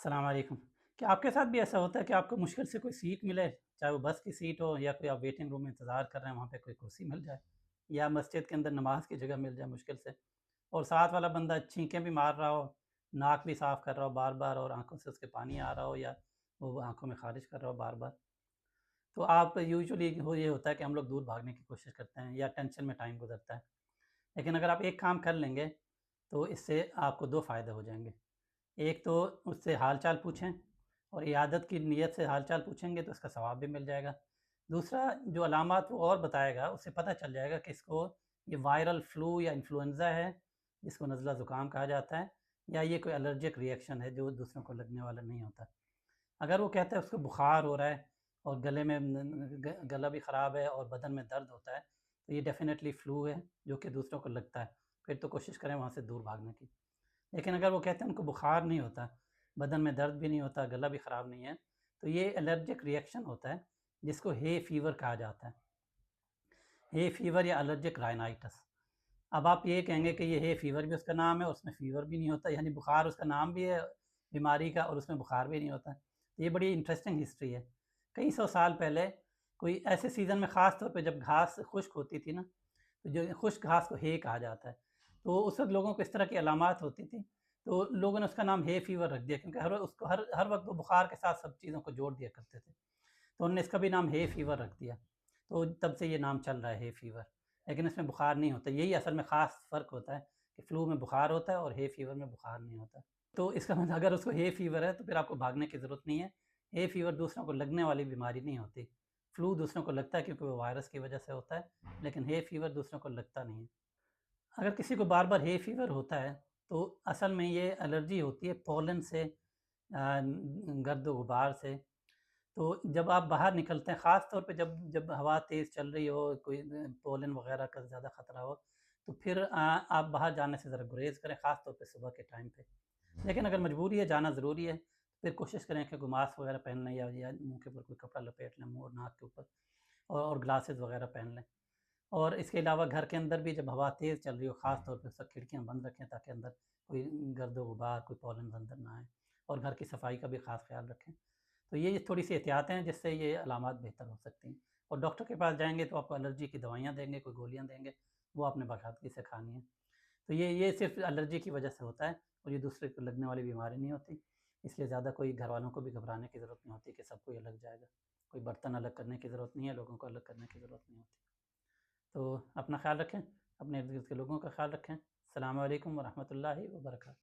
السلام علیکم۔ کیا آپ کے ساتھ بھی ایسا ہوتا ہے کہ آپ کو مشکل سے کوئی سیٹ ملے، چاہے وہ بس کی سیٹ ہو یا کوئی آپ ویٹنگ روم میں انتظار کر رہے ہیں وہاں پہ کوئی کرسی مل جائے، یا مسجد کے اندر نماز کی جگہ مل جائے مشکل سے، اور ساتھ والا بندہ چھینکیں بھی مار رہا ہو، ناک بھی صاف کر رہا ہو بار بار اور آنکھوں سے اس کے پانی آ رہا ہو یا وہ آنکھوں میں خارج کر رہا ہو بار بار؟ تو آپ یوزولی یہ ہوتا ہے کہ ہم لوگ دور بھاگنے کی کوشش کرتے ہیں یا ٹینشن میں ٹائم گزرتا ہے، لیکن اگر آپ ایک کام کر لیں گے تو اس سے آپ کو دو فائدے ہو جائیں گے۔ ایک تو اس سے حال چال پوچھیں، اور عیادت کی نیت سے حال چال پوچھیں گے تو اس کا ثواب بھی مل جائے گا۔ دوسرا، جو علامات وہ اور بتائے گا اس سے پتہ چل جائے گا کہ اس کو یہ وائرل فلو یا انفلوئنزا ہے، جس کو نزلہ زکام کہا جاتا ہے، یا یہ کوئی الرجک ری ایکشن ہے جو دوسروں کو لگنے والا نہیں ہوتا۔ اگر وہ کہتا ہے اس کو بخار ہو رہا ہے اور گلے میں گلا بھی خراب ہے اور بدن میں درد ہوتا ہے، تو یہ ڈیفینیٹلی فلو ہے جو کہ دوسروں کو لگتا ہے، پھر تو کوشش کریں وہاں سے دور بھاگنے کی۔ لیکن اگر وہ کہتے ہیں ان کو بخار نہیں ہوتا، بدن میں درد بھی نہیں ہوتا، گلا بھی خراب نہیں ہے، تو یہ الرجک ری ایکشن ہوتا ہے جس کو ہے فیور کہا جاتا ہے، ہے فیور یا الرجک رائنائٹس۔ اب آپ یہ کہیں گے کہ یہ ہے فیور بھی اس کا نام ہے اور اس میں فیور بھی نہیں ہوتا، یعنی بخار اس کا نام بھی ہے بیماری کا اور اس میں بخار بھی نہیں ہوتا۔ یہ بڑی انٹرسٹنگ ہسٹری ہے۔ کئی سو سال پہلے کوئی ایسے سیزن میں، خاص طور پہ جب گھاس خشک ہوتی تھی نا، تو جو خشک گھاس کو ہے کہا جاتا ہے، تو اس وقت لوگوں کو اس طرح کی علامات ہوتی تھیں، تو لوگوں نے اس کا نام ہے فیور رکھ دیا، کیونکہ ہر وقت وہ بخار کے ساتھ سب چیزوں کو جوڑ دیا کرتے تھے، تو انہوں نے اس کا بھی نام ہے فیور رکھ دیا، تو تب سے یہ نام چل رہا ہے فیور، لیکن اس میں بخار نہیں ہوتا۔ یہی اصل میں خاص فرق ہوتا ہے کہ فلو میں بخار ہوتا ہے اور ہے فیور میں بخار نہیں ہوتا۔ تو اس کا مطلب اگر اس کو ہے فیور ہے تو پھر آپ کو بھاگنے کی ضرورت نہیں ہے۔ ہے فیور دوسروں کو لگنے والی بیماری نہیں ہوتی، فلو دوسروں کو لگتا ہے کیونکہ وہ وائرس کی وجہ سے ہوتا ہے، لیکن ہے فیور دوسروں کو لگتا نہیں ہے۔ اگر کسی کو بار بار ہے فیور ہوتا ہے تو اصل میں یہ الرجی ہوتی ہے پولن سے، گرد و غبار سے۔ تو جب آپ باہر نکلتے ہیں، خاص طور پہ جب ہوا تیز چل رہی ہو، کوئی پولن وغیرہ کا زیادہ خطرہ ہو، تو پھر آپ باہر جانے سے ذرا گریز کریں، خاص طور پہ صبح کے ٹائم پہ۔ لیکن اگر مجبوری ہے، جانا ضروری ہے، پھر کوشش کریں کہ کوئی ماسک وغیرہ پہن لیں یا منہ کے اوپر کوئی کپڑا لپیٹ لیں، منہ اور ناک کے اوپر، اور گلاسز وغیرہ پہن لیں۔ اور اس کے علاوہ گھر کے اندر بھی جب ہوا تیز چل رہی ہو، خاص طور پہ سب کھڑکیاں بند رکھیں تاکہ اندر کوئی گرد و غبار، کوئی پولن اندر نہ آئے، اور گھر کی صفائی کا بھی خاص خیال رکھیں۔ تو یہ تھوڑی سی احتیاطیں ہیں جس سے یہ علامات بہتر ہو سکتی ہیں، اور ڈاکٹر کے پاس جائیں گے تو آپ کو الرجی کی دوائیاں دیں گے، کوئی گولیاں دیں گے، وہ آپ نے باقاعدگی سے کھانی ہیں۔ تو یہ صرف الرجی کی وجہ سے ہوتا ہے، اور یہ دوسرے کو لگنے والی بیماری نہیں ہوتی، اس لیے زیادہ کوئی گھر والوں کو بھی گھبرانے کی ضرورت نہیں ہوتی کہ سب کو یہ لگ جائے گا۔ کوئی برتن الگ کرنے کی ضرورت نہیں ہے، لوگوں کو الگ کرنے کی ضرورت نہیں ہوتی۔ تو اپنا خیال رکھیں، اپنے ارد گرد کے لوگوں کا خیال رکھیں۔ السلام علیکم ورحمۃ اللہ وبرکاتہ۔